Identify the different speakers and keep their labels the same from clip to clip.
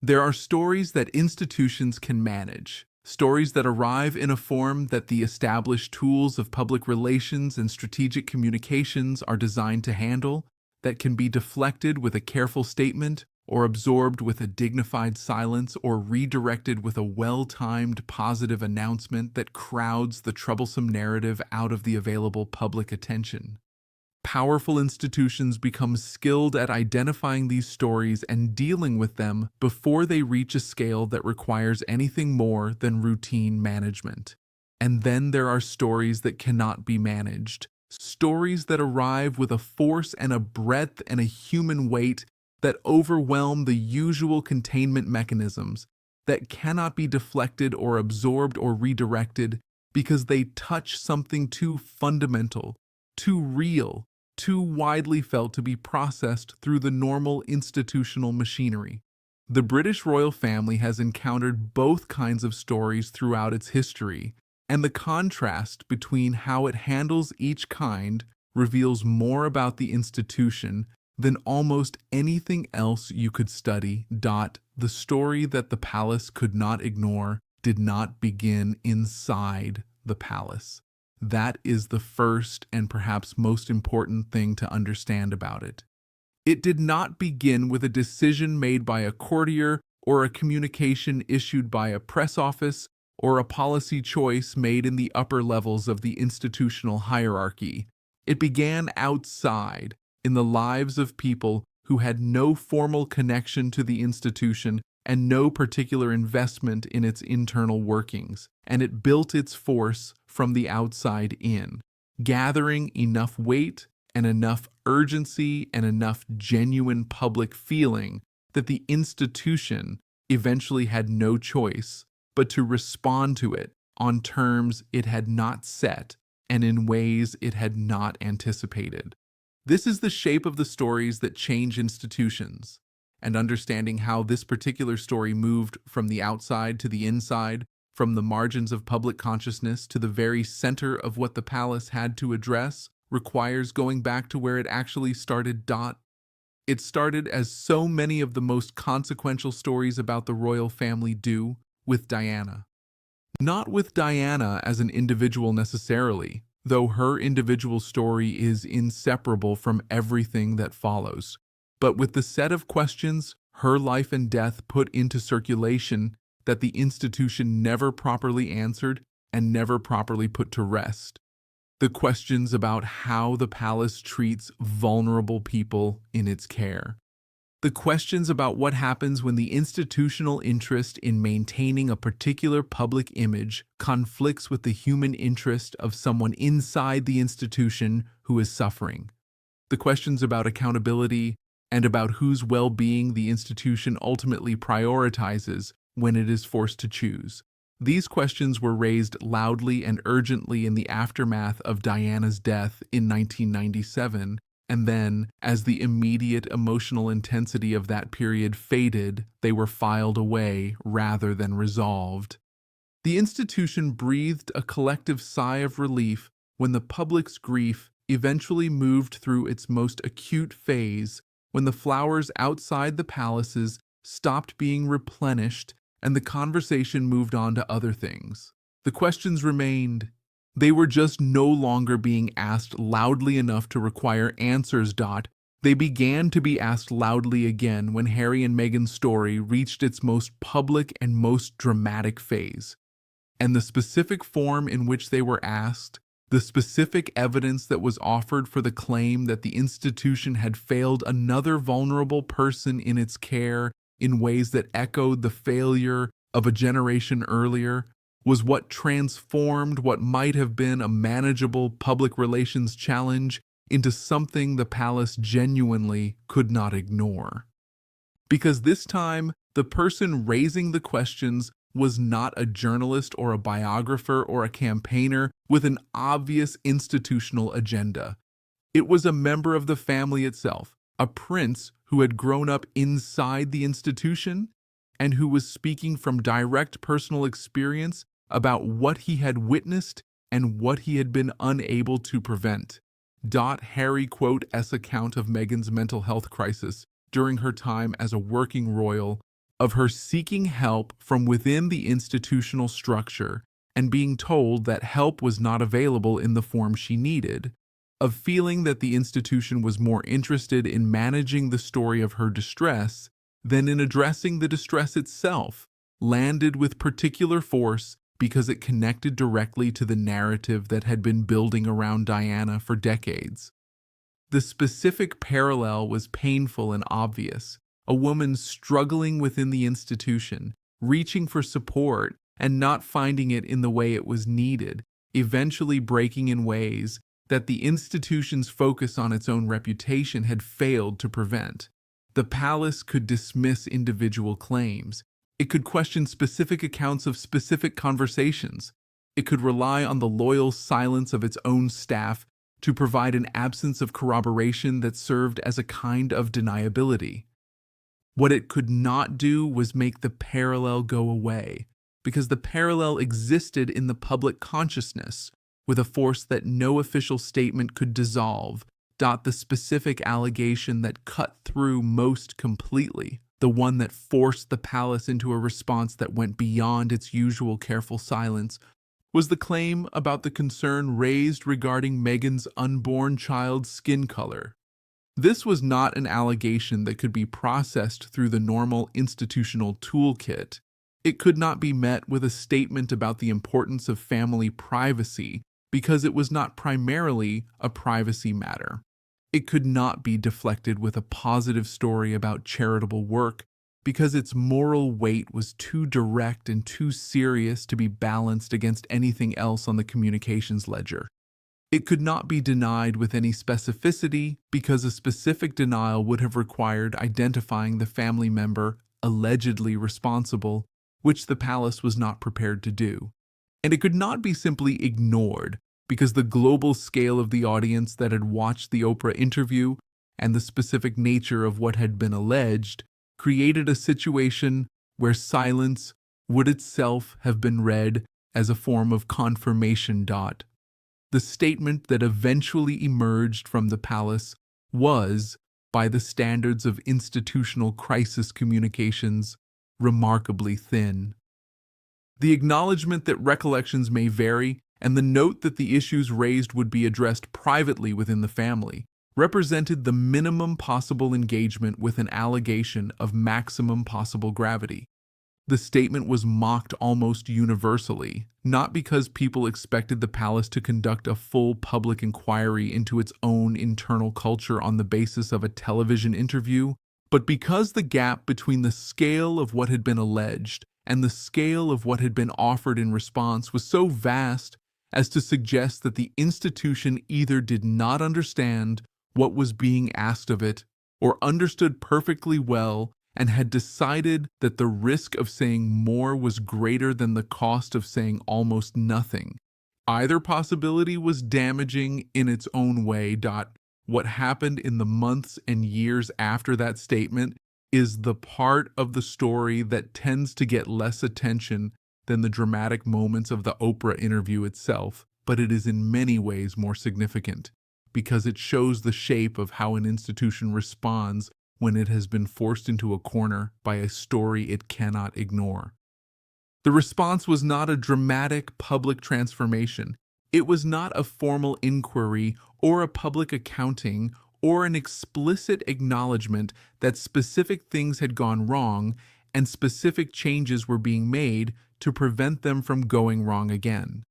Speaker 1: There are stories that institutions can manage, stories that arrive in a form that the established tools of public relations and strategic communications are designed to handle, that can be deflected with a careful statement, or absorbed with a dignified silence, or redirected with a well-timed positive announcement that crowds the troublesome narrative out of the available public attention. Powerful institutions become skilled at identifying these stories and dealing with them before they reach a scale that requires anything more than routine management. And then there are stories that cannot be managed, stories that arrive with a force and a breadth and a human weight that overwhelm the usual containment mechanisms, that cannot be deflected or absorbed or redirected because they touch something too fundamental, too real, too widely felt to be processed through the normal institutional machinery. The British royal family has encountered both kinds of stories throughout its history, and the contrast between how it handles each kind reveals more about the institution than almost anything else you could study. The story that the palace could not ignore did not begin inside the palace. That is the first and perhaps most important thing to understand about it. It did not begin with a decision made by a courtier or a communication issued by a press office or a policy choice made in the upper levels of the institutional hierarchy. It began outside, in the lives of people who had no formal connection to the institution and no particular investment in its internal workings, and it built its force from the outside in, gathering enough weight and enough urgency and enough genuine public feeling that the institution eventually had no choice but to respond to it on terms it had not set and in ways it had not anticipated. This is the shape of the stories that change institutions, and understanding how this particular story moved from the outside to the inside, from the margins of public consciousness to the very center of what the palace had to address, requires going back to where it actually started. It started, as so many of the most consequential stories about the royal family do, with Diana. Not with Diana as an individual necessarily, though her individual story is inseparable from everything that follows, but with the set of questions her life and death put into circulation that the institution never properly answered and never properly put to rest. The questions about how the palace treats vulnerable people in its care. The questions about what happens when the institutional interest in maintaining a particular public image conflicts with the human interest of someone inside the institution who is suffering. The questions about accountability and about whose well-being the institution ultimately prioritizes when it is forced to choose. These questions were raised loudly and urgently in the aftermath of Diana's death in 1997. And then, as the immediate emotional intensity of that period faded, they were filed away rather than resolved. The institution breathed a collective sigh of relief when the public's grief eventually moved through its most acute phase, when the flowers outside the palaces stopped being replenished and the conversation moved on to other things. The questions remained. They were just no longer being asked loudly enough to require answers. They began to be asked loudly again when Harry and Meghan's story reached its most public and most dramatic phase. And the specific form in which they were asked, the specific evidence that was offered for the claim that the institution had failed another vulnerable person in its care in ways that echoed the failure of a generation earlier, was what transformed what might have been a manageable public relations challenge into something the palace genuinely could not ignore. Because this time, the person raising the questions was not a journalist or a biographer or a campaigner with an obvious institutional agenda. It was a member of the family itself, a prince who had grown up inside the institution and who was speaking from direct personal experience about what he had witnessed and what he had been unable to prevent. Harry quotes account of Meghan's mental health crisis during her time as a working royal of her seeking help from within the institutional structure and being told that help was not available in the form she needed, of feeling that the institution was more interested in managing the story of her distress than in addressing the distress itself, landed with particular force because it connected directly to the narrative that had been building around Diana for decades. The specific parallel was painful and obvious. A woman struggling within the institution, reaching for support and not finding it in the way it was needed, eventually breaking in ways that the institution's focus on its own reputation had failed to prevent. The palace could dismiss individual claims. It could question specific accounts of specific conversations. It could rely on the loyal silence of its own staff to provide an absence of corroboration that served as a kind of deniability. What it could not do was make the parallel go away, because the parallel existed in the public consciousness with a force that no official statement could dissolve. The specific allegation that cut through most completely, the one that forced the palace into a response that went beyond its usual careful silence, was the claim about the concern raised regarding Meghan's unborn child's skin color. This was not an allegation that could be processed through the normal institutional toolkit. It could not be met with a statement about the importance of family privacy because it was not primarily a privacy matter. It could not be deflected with a positive story about charitable work because its moral weight was too direct and too serious to be balanced against anything else on the communications ledger. It could not be denied with any specificity because a specific denial would have required identifying the family member allegedly responsible, which the palace was not prepared to do. And it could not be simply ignored because the global scale of the audience that had watched the Oprah interview and the specific nature of what had been alleged created a situation where silence would itself have been read as a form of confirmation. The statement that eventually emerged from the palace was, by the standards of institutional crisis communications, remarkably thin. The acknowledgement that recollections may vary and the note that the issues raised would be addressed privately within the family represented the minimum possible engagement with an allegation of maximum possible gravity. The statement was mocked almost universally, not because people expected the palace to conduct a full public inquiry into its own internal culture on the basis of a television interview, but because the gap between the scale of what had been alleged and the scale of what had been offered in response was so vast as to suggest that the institution either did not understand what was being asked of it or understood perfectly well and had decided that the risk of saying more was greater than the cost of saying almost nothing. Either possibility was damaging in its own way. What happened in the months and years after that statement is the part of the story that tends to get less attention than the dramatic moments of the Oprah interview itself, but it is in many ways more significant because it shows the shape of how an institution responds when it has been forced into a corner by a story it cannot ignore. The response was not a dramatic public transformation. It was not a formal inquiry or a public accounting or an explicit acknowledgement that specific things had gone wrong and specific changes were being made to prevent them from going wrong again.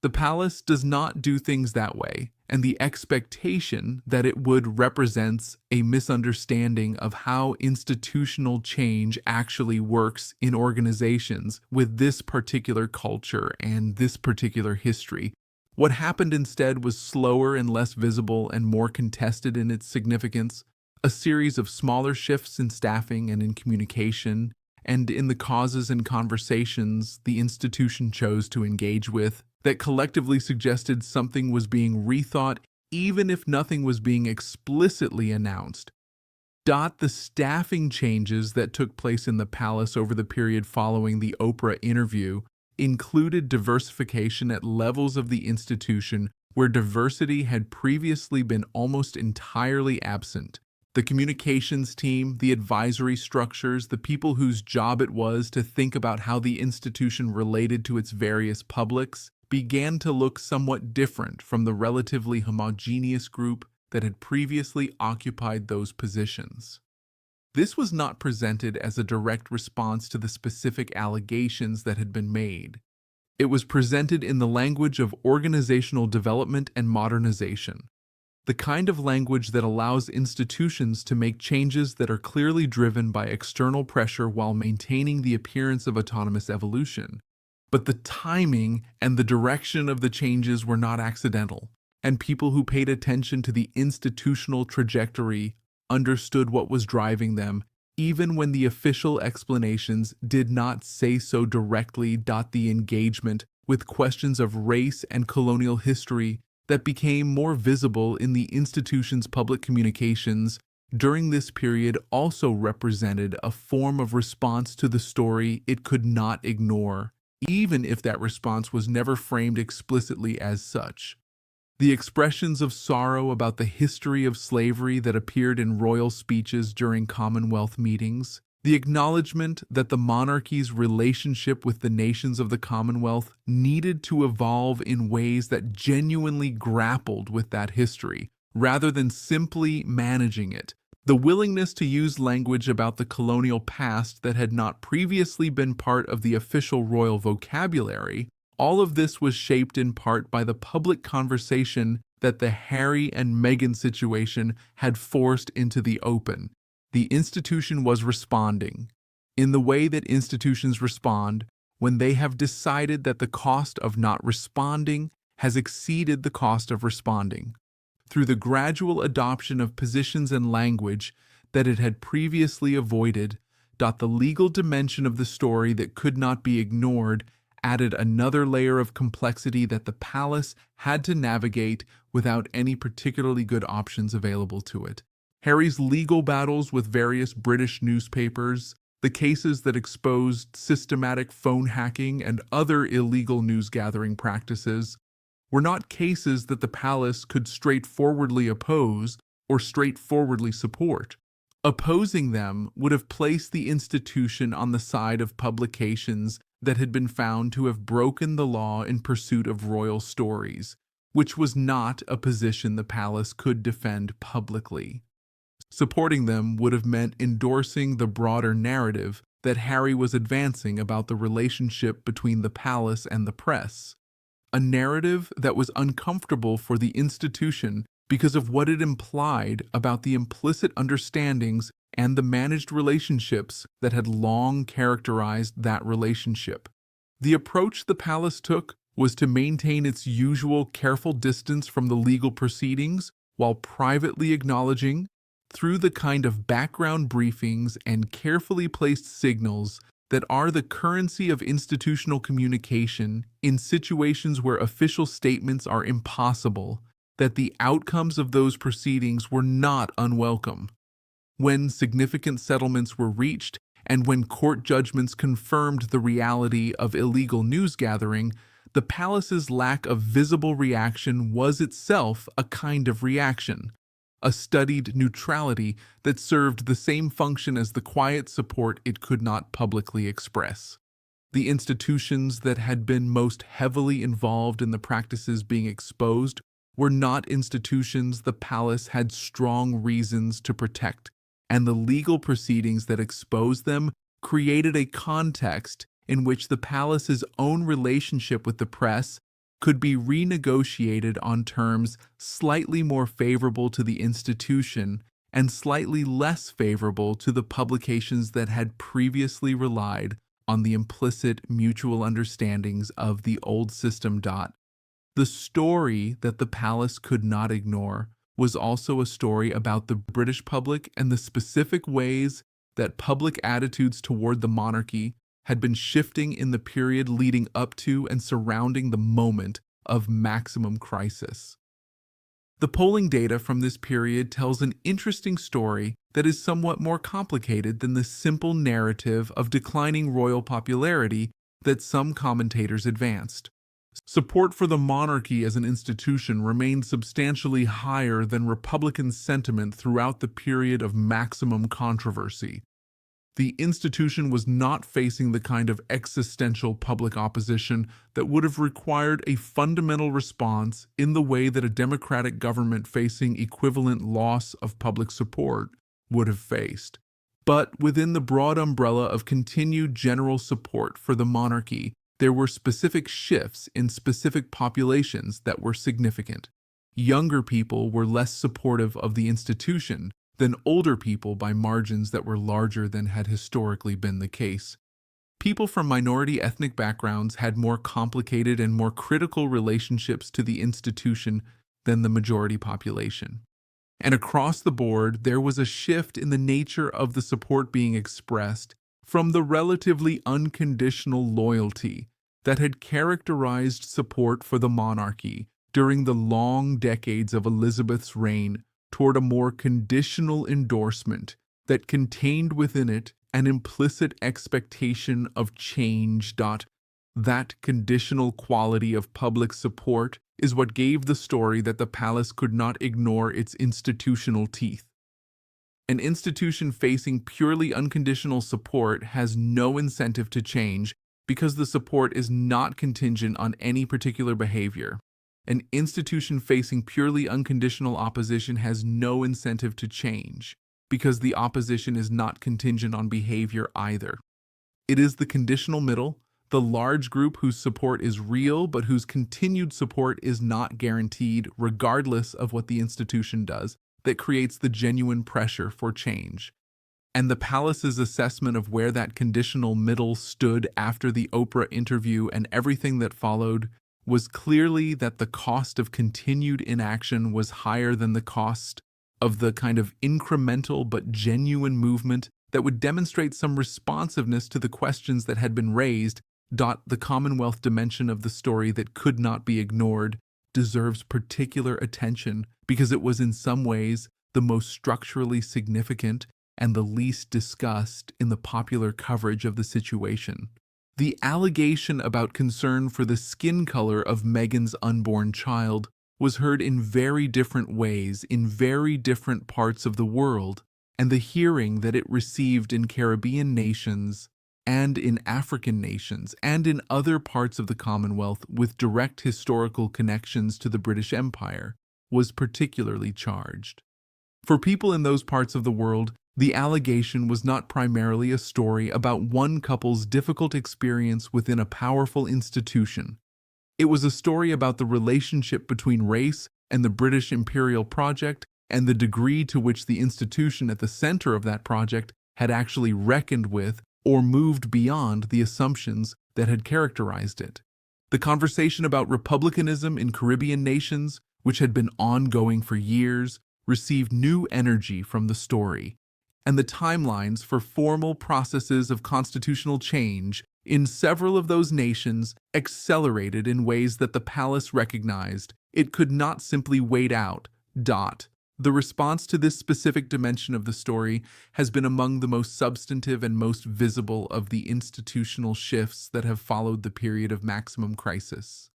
Speaker 1: The palace does not do things that way, and the expectation that it would represents a misunderstanding of how institutional change actually works in organizations with this particular culture and this particular history. What happened instead was slower and less visible and more contested in its significance, a series of smaller shifts in staffing and in communication, and in the causes and conversations the institution chose to engage with, that collectively suggested something was being rethought even if nothing was being explicitly announced. The staffing changes that took place in the palace over the period following the Oprah interview included diversification at levels of the institution where diversity had previously been almost entirely absent. The communications team, the advisory structures, the people whose job it was to think about how the institution related to its various publics, began to look somewhat different from the relatively homogeneous group that had previously occupied those positions. This was not presented as a direct response to the specific allegations that had been made. It was presented in the language of organizational development and modernization, the kind of language that allows institutions to make changes that are clearly driven by external pressure while maintaining the appearance of autonomous evolution. But the timing and the direction of the changes were not accidental, and people who paid attention to the institutional trajectory understood what was driving them, even when the official explanations did not say so directly. The engagement with questions of race and colonial history that became more visible in the institution's public communications during this period also represented a form of response to the story it could not ignore, even if that response was never framed explicitly as such. The expressions of sorrow about the history of slavery that appeared in royal speeches during Commonwealth meetings, the acknowledgement that the monarchy's relationship with the nations of the Commonwealth needed to evolve in ways that genuinely grappled with that history, rather than simply managing it, the willingness to use language about the colonial past that had not previously been part of the official royal vocabulary, all of this was shaped in part by the public conversation that the Harry and Meghan situation had forced into the open. The institution was responding in the way that institutions respond when they have decided that the cost of not responding has exceeded the cost of responding. Through the gradual adoption of positions and language that it had previously avoided, the legal dimension of the story that could not be ignored added another layer of complexity that the palace had to navigate without any particularly good options available to it. Harry's legal battles with various British newspapers, the cases that exposed systematic phone hacking and other illegal news-gathering practices, were not cases that the palace could straightforwardly oppose or straightforwardly support. Opposing them would have placed the institution on the side of publications that had been found to have broken the law in pursuit of royal stories, which was not a position the palace could defend publicly. Supporting them would have meant endorsing the broader narrative that Harry was advancing about the relationship between the palace and the press, a narrative that was uncomfortable for the institution because of what it implied about the implicit understandings and the managed relationships that had long characterized that relationship. The approach the palace took was to maintain its usual careful distance from the legal proceedings while privately acknowledging, through the kind of background briefings and carefully placed signals that are the currency of institutional communication in situations where official statements are impossible, that the outcomes of those proceedings were not unwelcome. When significant settlements were reached and when court judgments confirmed the reality of illegal news gathering, the palace's lack of visible reaction was itself a kind of reaction, a studied neutrality that served the same function as the quiet support it could not publicly express. The institutions that had been most heavily involved in the practices being exposed were not institutions the palace had strong reasons to protect, and the legal proceedings that exposed them created a context in which the palace's own relationship with the press could be renegotiated on terms slightly more favorable to the institution and slightly less favorable to the publications that had previously relied on the implicit mutual understandings of the old system. The story that the palace could not ignore was also a story about the British public and the specific ways that public attitudes toward the monarchy had been shifting in the period leading up to and surrounding the moment of maximum crisis. The polling data from this period tells an interesting story that is somewhat more complicated than the simple narrative of declining royal popularity that some commentators advanced. Support for the monarchy as an institution remained substantially higher than Republican sentiment throughout the period of maximum controversy. The institution was not facing the kind of existential public opposition that would have required a fundamental response in the way that a democratic government facing equivalent loss of public support would have faced. But within the broad umbrella of continued general support for the monarchy, there were specific shifts in specific populations that were significant. Younger people were less supportive of the institution than older people by margins that were larger than had historically been the case. People from minority ethnic backgrounds had more complicated and more critical relationships to the institution than the majority population. And across the board, there was a shift in the nature of the support being expressed from the relatively unconditional loyalty that had characterized support for the monarchy during the long decades of Elizabeth's reign toward a more conditional endorsement that contained within it an implicit expectation of change. That conditional quality of public support is what gave the story that the palace could not ignore its institutional teeth. An institution facing purely unconditional support has no incentive to change because the support is not contingent on any particular behavior. An institution facing purely unconditional opposition has no incentive to change because the opposition is not contingent on behavior either. It is the conditional middle, the large group whose support is real but whose continued support is not guaranteed regardless of what the institution does, that creates the genuine pressure for change. And the palace's assessment of where that conditional middle stood after the Oprah interview and everything that followed was clearly that the cost of continued inaction was higher than the cost of the kind of incremental but genuine movement that would demonstrate some responsiveness to the questions that had been raised. The Commonwealth dimension of the story that could not be ignored deserves particular attention because it was in some ways the most structurally significant and the least discussed in the popular coverage of the situation. The allegation about concern for the skin color of Meghan's unborn child was heard in very different ways in very different parts of the world, and the hearing that it received in Caribbean nations and in African nations and in other parts of the Commonwealth with direct historical connections to the British Empire was particularly charged. For people in those parts of the world, the allegation was not primarily a story about one couple's difficult experience within a powerful institution. It was a story about the relationship between race and the British imperial project and the degree to which the institution at the center of that project had actually reckoned with or moved beyond the assumptions that had characterized it. The conversation about republicanism in Caribbean nations, which had been ongoing for years, received new energy from the story, and the timelines for formal processes of constitutional change in several of those nations accelerated in ways that the palace recognized it could not simply wait out. The response to this specific dimension of the story has been among the most substantive and most visible of the institutional shifts that have followed the period of maximum crisis.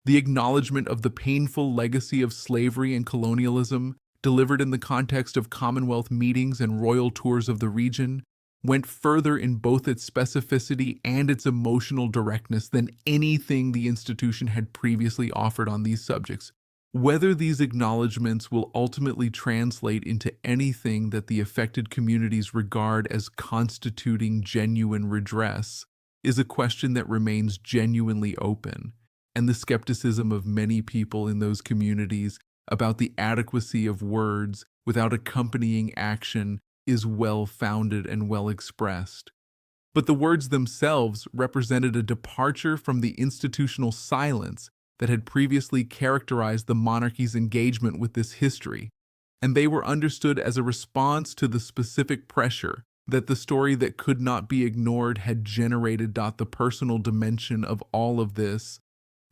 Speaker 1: The acknowledgement of the painful legacy of slavery and colonialism, delivered in the context of Commonwealth meetings and royal tours of the region, went further in both its specificity and its emotional directness than anything the institution had previously offered on these subjects. Whether these acknowledgments will ultimately translate into anything that the affected communities regard as constituting genuine redress is a question that remains genuinely open, and the skepticism of many people in those communities about the adequacy of words without accompanying action is well-founded and well expressed. But the words themselves represented a departure from the institutional silence that had previously characterized the monarchy's engagement with this history, and they were understood as a response to the specific pressure that the story that could not be ignored had generated. The personal dimension of all of this,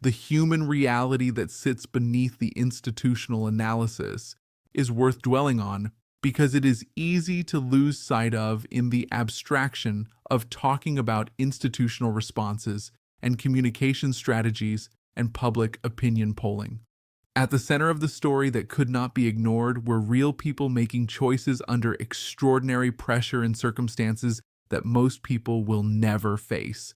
Speaker 1: the human reality that sits beneath the institutional analysis, is worth dwelling on because it is easy to lose sight of in the abstraction of talking about institutional responses and communication strategies and public opinion polling. At the center of the story that could not be ignored were real people making choices under extraordinary pressure and circumstances that most people will never face.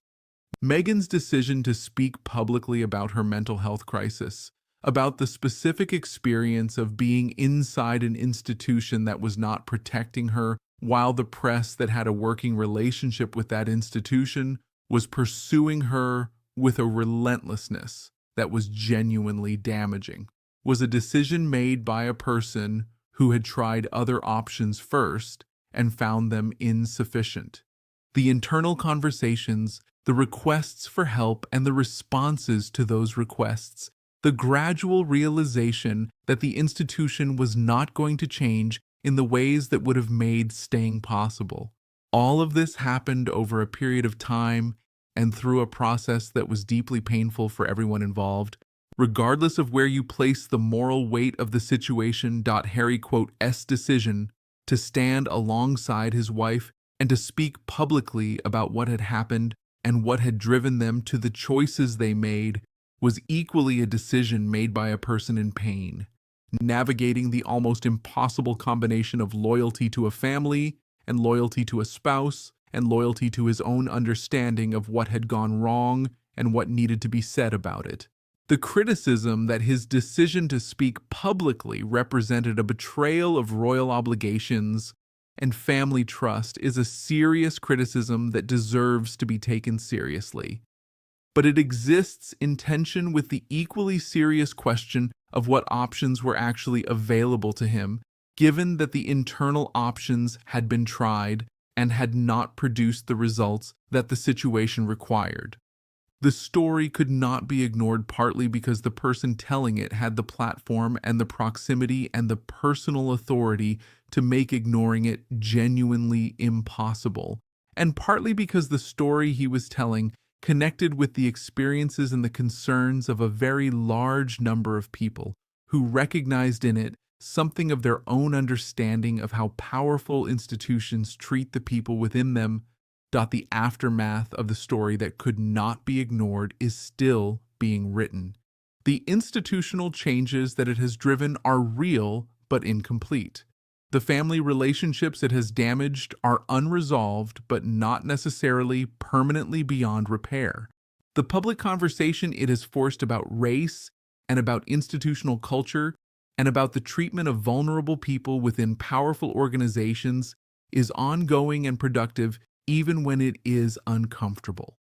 Speaker 1: Meghan's decision to speak publicly about her mental health crisis, about the specific experience of being inside an institution that was not protecting her, while the press that had a working relationship with that institution was pursuing her with a relentlessness that was genuinely damaging, was a decision made by a person who had tried other options first and found them insufficient. The internal conversations, the requests for help, and the responses to those requests, the gradual realization that the institution was not going to change in the ways that would have made staying possible. All of this happened over a period of time and through a process that was deeply painful for everyone involved. Regardless of where you place the moral weight of the situation, Harry's decision to stand alongside his wife and to speak publicly about what had happened and what had driven them to the choices they made was equally a decision made by a person in pain, navigating the almost impossible combination of loyalty to a family and loyalty to a spouse and loyalty to his own understanding of what had gone wrong and what needed to be said about it. The criticism that his decision to speak publicly represented a betrayal of royal obligations and family trust is a serious criticism that deserves to be taken seriously. But it exists in tension with the equally serious question of what options were actually available to him, given that the internal options had been tried and had not produced the results that the situation required. The story could not be ignored partly because the person telling it had the platform and the proximity and the personal authority to make ignoring it genuinely impossible, and partly because the story he was telling connected with the experiences and the concerns of a very large number of people who recognized in it something of their own understanding of how powerful institutions treat the people within them. The aftermath of the story that could not be ignored is still being written. The institutional changes that it has driven are real but incomplete. The family relationships it has damaged are unresolved but not necessarily permanently beyond repair. The public conversation it has forced about race and about institutional culture and about the treatment of vulnerable people within powerful organizations is ongoing and productive even when it is uncomfortable.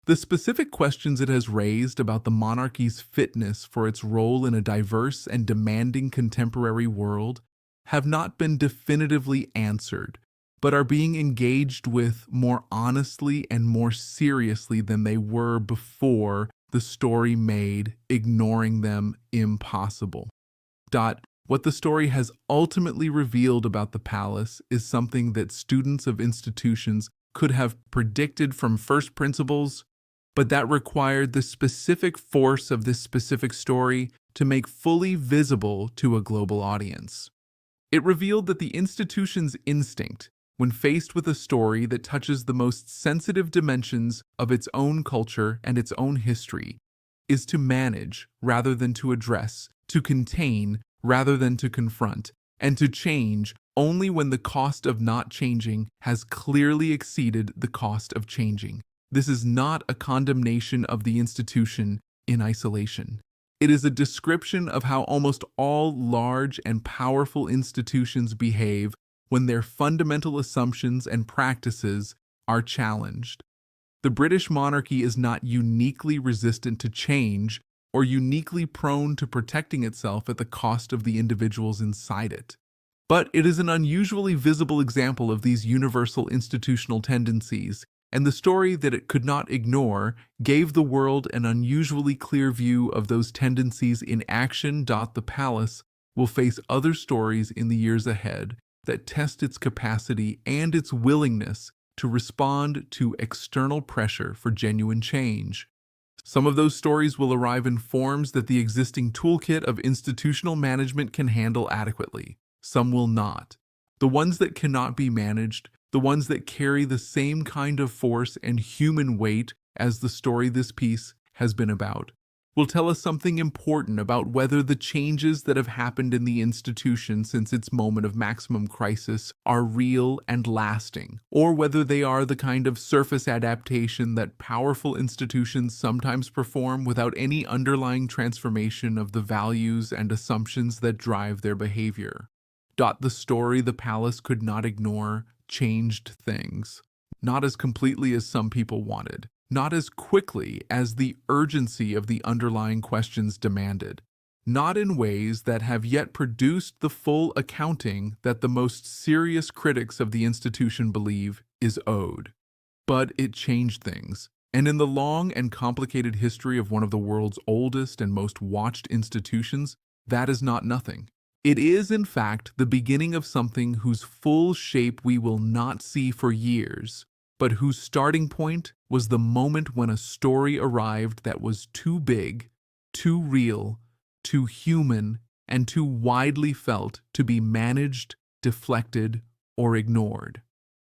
Speaker 1: The specific questions it has raised about the monarchy's fitness for its role in a diverse and demanding contemporary world have not been definitively answered, but are being engaged with more honestly and more seriously than they were before the story made ignoring them impossible. What the story has ultimately revealed about the palace is something that students of institutions could have predicted from first principles, but that required the specific force of this specific story to make fully visible to a global audience. It revealed that the institution's instinct, when faced with a story that touches the most sensitive dimensions of its own culture and its own history, is to manage rather than to address, to contain rather than to confront, and to change only when the cost of not changing has clearly exceeded the cost of changing. This is not a condemnation of the institution in isolation. It is a description of how almost all large and powerful institutions behave when their fundamental assumptions and practices are challenged. The British monarchy is not uniquely resistant to change or uniquely prone to protecting itself at the cost of the individuals inside it. But it is an unusually visible example of these universal institutional tendencies, and the story that it could not ignore gave the world an unusually clear view of those tendencies in action. The palace will face other stories in the years ahead that test its capacity and its willingness to respond to external pressure for genuine change. Some of those stories will arrive in forms that the existing toolkit of institutional management can handle adequately. Some will not. The ones that cannot be managed, the ones that carry the same kind of force and human weight as the story this piece has been about, will tell us something important about whether the changes that have happened in the institution since its moment of maximum crisis are real and lasting, or whether they are the kind of surface adaptation that powerful institutions sometimes perform without any underlying transformation of the values and assumptions that drive their behavior. The story the palace could not ignore changed things, not as completely as some people wanted, not as quickly as the urgency of the underlying questions demanded, not in ways that have yet produced the full accounting that the most serious critics of the institution believe is owed. But it changed things, and in the long and complicated history of one of the world's oldest and most watched institutions, that is not nothing. It is, in fact, the beginning of something whose full shape we will not see for years, but whose starting point was the moment when a story arrived that was too big, too real, too human, and too widely felt to be managed, deflected, or ignored.